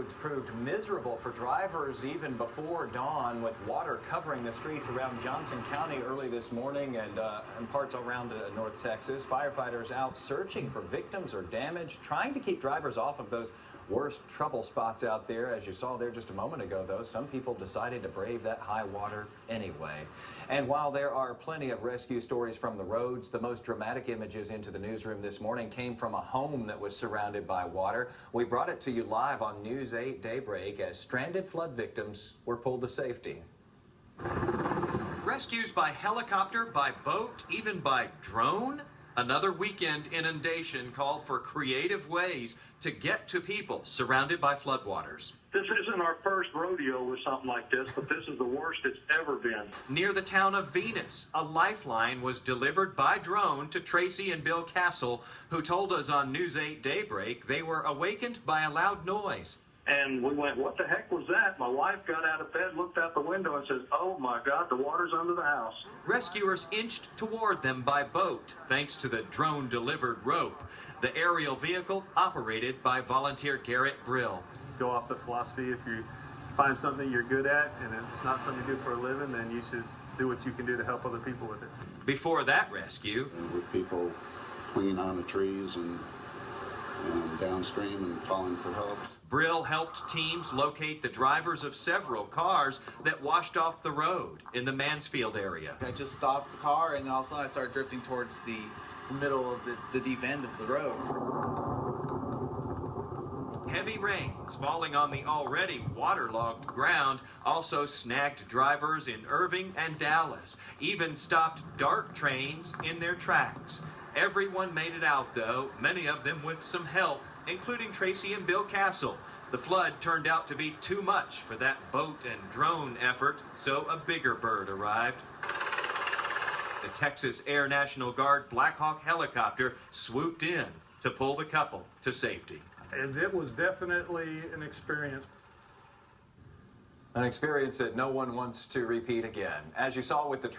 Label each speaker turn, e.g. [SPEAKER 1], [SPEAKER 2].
[SPEAKER 1] roads proved miserable for drivers even before dawn, with water covering the streets around Johnson County early this morning and parts around North Texas. Firefighters out searching for victims or damage, trying to keep drivers off of those worst trouble spots out there. As you saw there just a moment ago, though, some people decided to brave that high water anyway. And while there are plenty of rescue stories from the roads, the most dramatic images into the newsroom this morning came from a home that was surrounded by water. We brought it to you live on News 8 Daybreak as stranded flood victims were pulled to safety.
[SPEAKER 2] Rescues by helicopter, by boat, even by drone? Another weekend inundation called for creative ways to get to people surrounded by floodwaters.
[SPEAKER 3] This isn't our first rodeo with something like this, but this is the worst it's ever been.
[SPEAKER 2] Near the town of Venus, a lifeline was delivered by drone to Tracy and Bill Castle, who told us on News 8 Daybreak they were awakened by a loud noise.
[SPEAKER 3] And we went, what the heck was that? My wife got out of bed, looked out the window and says, oh my God, the water's under the house.
[SPEAKER 2] Rescuers inched toward them by boat, thanks to the drone-delivered rope. The aerial vehicle operated by volunteer Garrett Brill.
[SPEAKER 4] Go off the philosophy, if you find something you're good at and it's not something you do for a living, then you should do what you can do to help other people with it.
[SPEAKER 2] Before that rescue,
[SPEAKER 5] with people clinging onto trees and downstream and calling for help.
[SPEAKER 2] Brill helped teams locate the drivers of several cars that washed off the road in the Mansfield area.
[SPEAKER 6] I just stopped the car and all of a sudden I started drifting towards the middle of the deep end of the road.
[SPEAKER 2] Heavy rains falling on the already waterlogged ground also snagged drivers in Irving and Dallas, even stopped DART trains in their tracks. Everyone made it out, though, many of them with some help, including Tracy and Bill Castle. The flood turned out to be too much for that boat and drone effort, so a bigger bird arrived. The Texas Air National Guard Black Hawk helicopter swooped in to pull the couple to safety.
[SPEAKER 7] And it was definitely an experience.
[SPEAKER 1] An experience that no one wants to repeat again. As you saw with the